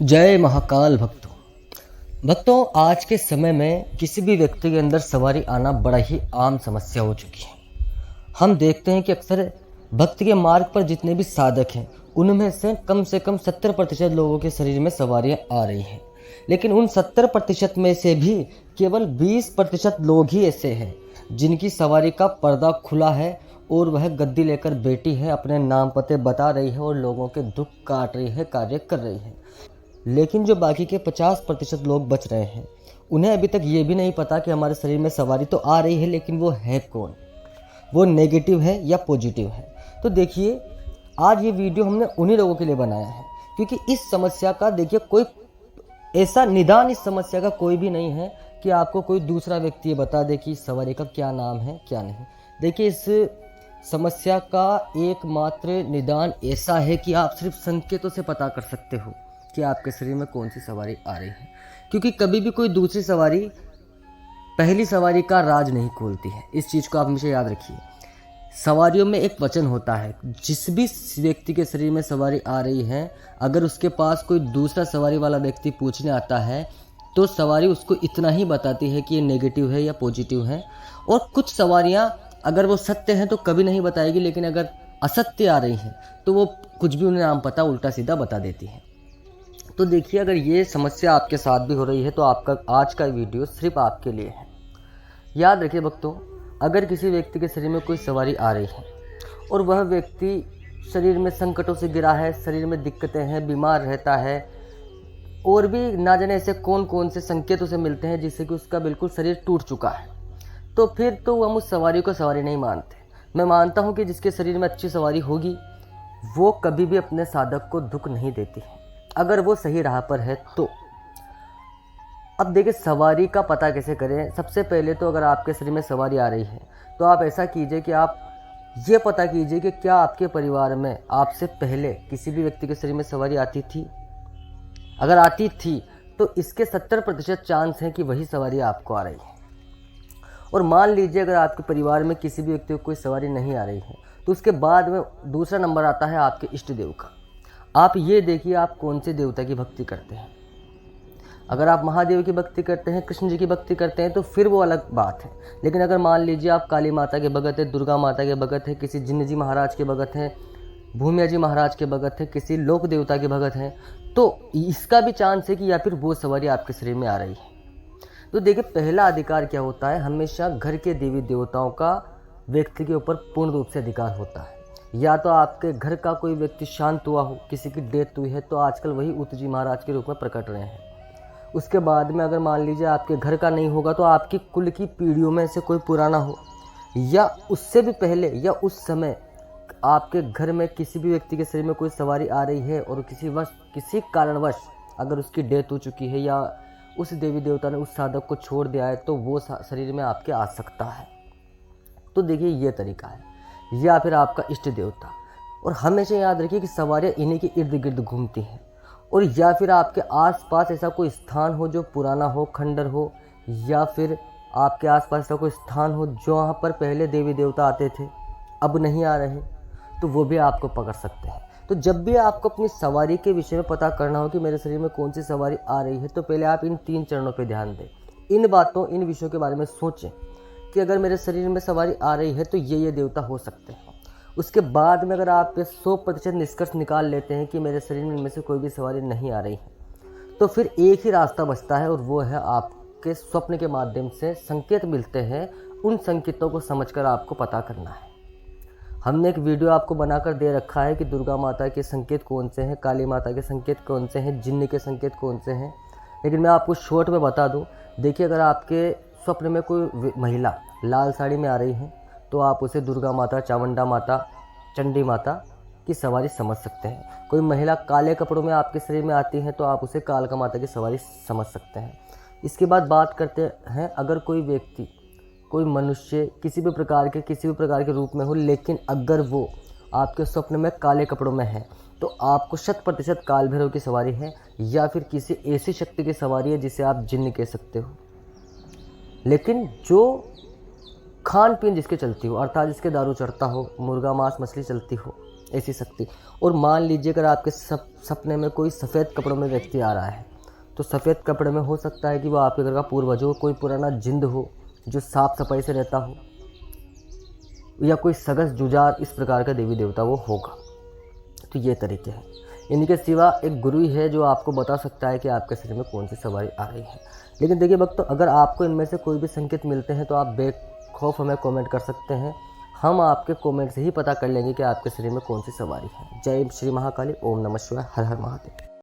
जय महाकाल भक्तों आज के समय में किसी भी व्यक्ति के अंदर सवारी आना बड़ा ही आम समस्या हो चुकी है। हम देखते हैं कि अक्सर भक्ति के मार्ग पर जितने भी साधक हैं उनमें से कम 70% लोगों के शरीर में सवारियां आ रही हैं, लेकिन उन 70% में से भी केवल 20% लोग ही ऐसे हैं जिनकी सवारी का पर्दा खुला है और वह गद्दी लेकर बैठी है, अपने नाम पते बता रही है और लोगों के दुख काट रही है, कार्य कर रही है। लेकिन जो बाकी के 50% लोग बच रहे हैं उन्हें अभी तक ये भी नहीं पता कि हमारे शरीर में सवारी तो आ रही है, लेकिन वो है कौन, वो नेगेटिव है या पॉजिटिव है। तो देखिए आज ये वीडियो हमने उन्हीं लोगों के लिए बनाया है क्योंकि इस समस्या का देखिए कोई ऐसा निदान इस समस्या का कोई भी नहीं है कि आपको कोई दूसरा व्यक्ति ये बता दे कि सवारी का क्या नाम है क्या नहीं। देखिए इस समस्या का एकमात्र निदान ऐसा है कि आप सिर्फ संकेतों से पता कर सकते हो कि आपके शरीर में कौन सी सवारी आ रही है, क्योंकि कभी भी कोई दूसरी सवारी पहली सवारी का राज नहीं खोलती है। इस चीज़ को आप हमेशा याद रखिए। सवारियों में एक वचन होता है, जिस भी व्यक्ति के शरीर में सवारी आ रही है अगर उसके पास कोई दूसरा सवारी वाला व्यक्ति पूछने आता है तो सवारी उसको इतना ही बताती है कि ये नेगेटिव है या पॉजिटिव है। और कुछ सवारियां अगर वो सत्य हैं तो कभी नहीं बताएगी, लेकिन अगर असत्य आ रही हैं तो वो कुछ भी उन्हें नाम पता उल्टा सीधा बता देती है। तो देखिए अगर ये समस्या आपके साथ भी हो रही है तो आपका आज का वीडियो सिर्फ आपके लिए है। याद रखिए भक्तों, अगर किसी व्यक्ति के शरीर में कोई सवारी आ रही है और वह व्यक्ति शरीर में संकटों से घिरा है, शरीर में दिक्कतें हैं, बीमार रहता है और भी ना जाने ऐसे कौन कौन से संकेत उसे मिलते हैं जिससे कि उसका बिल्कुल शरीर टूट चुका है, तो फिर तो हम उस सवारी को सवारी नहीं मानते। मैं मानता हूँ कि जिसके शरीर में अच्छी सवारी होगी वो कभी भी अपने साधक को दुख नहीं देती है अगर वो सही राह पर है तो। अब देखिए सवारी का पता कैसे करें। सबसे पहले तो अगर आपके शरीर में सवारी आ रही है तो आप ऐसा कीजिए कि आप ये पता कीजिए कि क्या आपके परिवार में आपसे पहले किसी भी व्यक्ति के शरीर में सवारी आती थी। अगर आती थी तो इसके 70% चांस हैं कि वही सवारी आपको आ रही है। और मान लीजिए अगर आपके परिवार में किसी भी व्यक्ति को कोई सवारी नहीं आ रही है तो उसके बाद में दूसरा नंबर आता है आपके इष्ट देव का। आप ये देखिए आप कौन से देवता की भक्ति करते हैं। अगर आप महादेव की भक्ति करते हैं, कृष्ण जी की भक्ति करते हैं तो फिर वो अलग बात है। लेकिन अगर मान लीजिए आप काली माता के भगत हैं, दुर्गा माता के भगत हैं, किसी जिन्न जी महाराज के भगत हैं, भूमिया जी महाराज के भगत हैं, किसी लोक देवता के भगत हैं, तो इसका भी चांस है कि या फिर वो सवारी आपके शरीर में आ रही है। तो देखिए पहला अधिकार क्या होता है, हमेशा घर के देवी देवताओं का व्यक्ति के ऊपर पूर्ण रूप से अधिकार होता है। या तो आपके घर का कोई व्यक्ति शांत हुआ हो, किसी की डेथ हुई है तो आजकल वही उत जी महाराज के रूप में प्रकट रहे हैं। उसके बाद में अगर मान लीजिए आपके घर का नहीं होगा तो आपकी कुल की पीढ़ियों में से कोई पुराना हो, या उससे भी पहले या उस समय आपके घर में किसी भी व्यक्ति के शरीर में कोई सवारी आ रही है और किसी कारणवश अगर उसकी डेथ हो चुकी है या उस देवी देवता ने उस साधक को छोड़ दिया है तो वो शरीर में आपके आ सकता है। तो देखिए ये तरीका है। या फिर आपका इष्ट देवता। और हमेशा याद रखिए कि सवारियाँ इन्हीं के इर्द गिर्द घूमती हैं। और या फिर आपके आसपास ऐसा कोई स्थान हो जो पुराना हो, खंडर हो, या फिर आपके आसपास ऐसा कोई स्थान हो जहाँ पर पहले देवी देवता आते थे अब नहीं आ रहे, तो वो भी आपको पकड़ सकते हैं। तो जब भी आपको अपनी सवारी के विषय में पता करना हो कि मेरे शरीर में कौन सी सवारी आ रही है तो पहले आप इन 3 चरणों पर ध्यान दें। इन विषयों के बारे में सोचें कि अगर मेरे शरीर में सवारी आ रही है तो ये देवता हो सकते हैं। उसके बाद में अगर आप 100% निष्कर्ष निकाल लेते हैं कि मेरे शरीर में इनमें से कोई भी सवारी नहीं आ रही है तो फिर एक ही रास्ता बचता है और वो है आपके स्वप्न के माध्यम से संकेत मिलते हैं। उन संकेतों को समझकर आपको पता करना है। हमने एक वीडियो आपको बनाकर दे रखा है कि दुर्गा माता के संकेत कौन से हैं, काली माता के संकेत कौन से हैं, जिन्न के संकेत कौन से हैं। लेकिन मैं आपको शॉर्ट में बता दूं, देखिए अगर आपके स्वप्न में कोई महिला लाल साड़ी में आ रही है तो आप उसे दुर्गा माता, चामुंडा माता, चंडी माता की सवारी समझ सकते हैं। कोई महिला काले कपड़ों में आपके शरीर में आती है तो आप उसे कालका माता की सवारी समझ सकते हैं। इसके बाद बात करते हैं, अगर कोई व्यक्ति, कोई मनुष्य किसी भी प्रकार के रूप में हो, लेकिन अगर वो आपके स्वप्न में काले कपड़ों में है तो आपको 100% काल भैरव की सवारी है या फिर किसी ऐसी शक्ति की सवारी है जिसे आप जिन्न कह सकते हो। लेकिन जो खान पीन जिसके चलती हो, अर्थात जिसके दारू चढ़ता हो, मुर्गा मांस मछली चलती हो, ऐसी शक्ति। और मान लीजिए अगर आपके सपने में कोई सफ़ेद कपड़ों में व्यक्ति आ रहा है, तो सफ़ेद कपड़े में हो सकता है कि वो आपके घर का पूर्वज हो, कोई पुराना जिंद हो जो साफ सफाई से रहता हो, या कोई सगस जुजार, इस प्रकार का देवी देवता वो होगा। तो ये तरीके हैं। इनके सिवा एक गुरु ही है जो आपको बता सकता है कि आपके शरीर में कौन सी सवारी आ रही है। लेकिन देखिए भक्तों, अगर आपको इनमें से कोई भी संकेत मिलते हैं तो आप बेखौफ हमें कमेंट कर सकते हैं। हम आपके कमेंट से ही पता कर लेंगे कि आपके शरीर में कौन सी सवारी है। जय श्री महाकाली, ओम नमः शिवाय, हर हर महादेव।